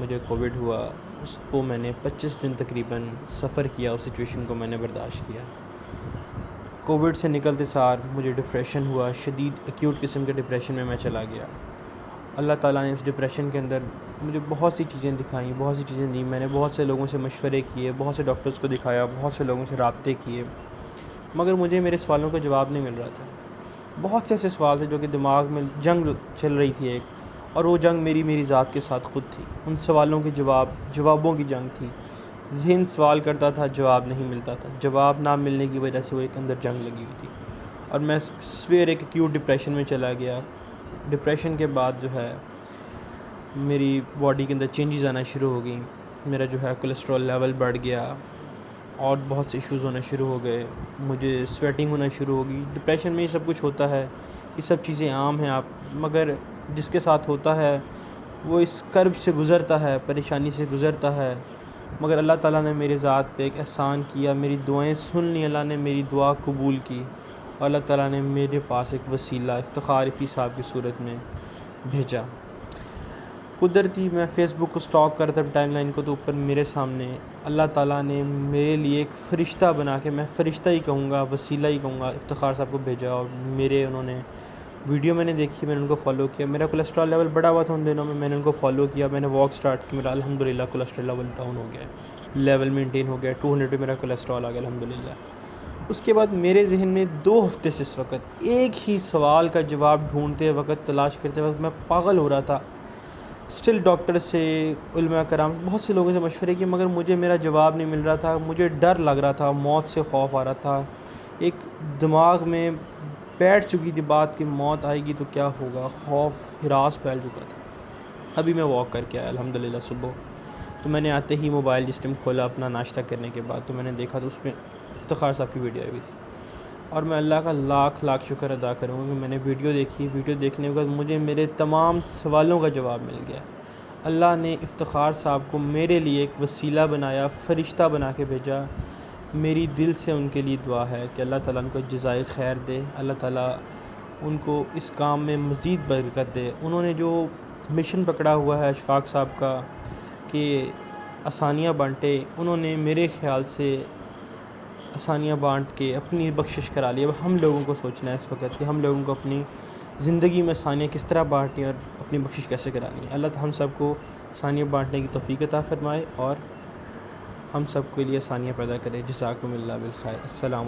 मुझे कोविड हुआ, उसको मैंने 25 दिन तकरीबन सफ़र किया, उस सिचुएशन को मैंने बर्दाश्त किया। कोविड से निकलते सार मुझे डिप्रेशन हुआ, शदीद एक्यूट किस्म के डिप्रेशन में मैं चला गया। अल्लाह ताला ने इस डिप्रेशन के अंदर मुझे बहुत सी चीज़ें दिखाई, बहुत सी चीज़ें दी। मैंने बहुत से लोगों से मशवरे किए, बहुत से डॉक्टर्स को दिखाया, बहुत से लोगों से राब्ते किए, मगर मुझे मेरे सवालों का जवाब नहीं मिल रहा था। बहुत से ऐसे सवाल थे जो कि दिमाग में जंग चल रही थी एक, और वो जंग मेरी ज़ात के साथ ख़ुद थी। उन सवालों के जवाबों की जंग थी। ज़हन सवाल करता था, जवाब नहीं मिलता था। जवाब ना मिलने की वजह से वो एक अंदर जंग लगी हुई थी, और मैं सवेरे एक एक्यूट डिप्रेशन में चला गया। डिप्रेशन के बाद जो है मेरी बॉडी के अंदर चेंजेस आना शुरू हो गई। मेरा जो है कोलेस्ट्रॉल लेवल बढ़ गया और बहुत से इश्यूज़ होना शुरू हो गए। मुझे स्वेटिंग होना शुरू हो गई। डिप्रेशन में ये सब कुछ होता है, ये सब चीज़ें आम हैं। मगर जिसके साथ होता है वो इस कर्ब से गुज़रता है, परेशानी से गुज़रता है। मगर अल्लाह ताला ने मेरे ज़ात पे एक एहसान किया, मेरी दुआएं सुन ली, अल्लाह ने मेरी दुआ कबूल की, और अल्लाह ताला ने मेरे पास एक वसीला इफ्तिखार रफ़ी साहब की सूरत में भेजा। कुदरती मैं फ़ेसबुक को स्टॉक करता टाइमलाइन को, तो ऊपर मेरे सामने अल्लाह ताला ने मेरे लिए एक फ़रिश्ता बना के, मैं फ़रिश्ता ही कहूँगा, वसीला ही कहूँगा, इफ्तिखार साहब को भेजा। और उन्होंने वीडियो मैंने देखी, मैंने उनको फ़ॉलो किया। मेरा कोलेस्ट्रॉल लेवल बढ़ा हुआ था उन दिनों में, मैंने उनको फ़ॉलो किया, मैंने वॉक स्टार्ट की। मेरा अल्हम्दुलिल्लाह कोलेस्ट्रॉल लेवल डाउन हो गया, लेवल मेंटेन हो गया, 200 पे मेरा कोलेस्ट्रॉल आ गया अल्हम्दुलिल्लाह। उसके बाद मेरे ज़हन में 2 हफ़्ते से इस वक्त एक ही सवाल का जवाब ढूंढते वक्त, तलाश करते वक्त मैं पागल हो रहा था। स्टिल डॉक्टर से, उलमा कराम, बहुत से लोगों से मशवरे किए, मगर मुझे मेरा जवाब नहीं मिल रहा था। मुझे डर लग रहा था, मौत से खौफ आ रहा था। एक दिमाग में बैठ चुकी थी बात कि मौत आएगी तो क्या होगा, खौफ, हिरास फैल चुका था। अभी मैं वॉक करके आया अल्हम्दुलिल्लाह सुबह। तो मैंने आते ही मोबाइल जिस टाइम खोला अपना नाश्ता करने के बाद, तो मैंने देखा तो उसमें इफ्तिखार साहब की वीडियो आई हुई थी। और मैं अल्लाह का लाख लाख शुक्र अदा करूँगा कि मैंने वीडियो देखी। वीडियो देखने के बाद मुझे मेरे तमाम सवालों का जवाब मिल गया। अल्लाह ने इफ्तिखार साहब को मेरे लिए एक वसीला बनाया, फ़रिश्ता बना के भेजा। मेरी दिल से उनके लिए दुआ है कि अल्लाह ताला उनको जज़ाए खैर दे, अल्लाह ताला उनको इस काम में मज़ीद बरकत दे। उन्होंने जो मिशन पकड़ा हुआ है अशफाक साहब का कि आसानियाँ बाँटे, उन्होंने मेरे ख़्याल से आसानियाँ बाँट के अपनी बख्शिश करा ली। अब हम लोगों को सोचना है इस वक्त कि हम लोगों को अपनी ज़िंदगी में आसानियाँ किस तरह बाँटनी और अपनी बख्शिश कैसे करानी है। अल्लाह हम सब को आसानियाँ बाँटने की तौफ़ीक़ अता फ़रमाए और हम सब के लिए आसानियाँ पैदा करे। जज़ाकुमुल्लाह बिल खैर। अस्सलाम।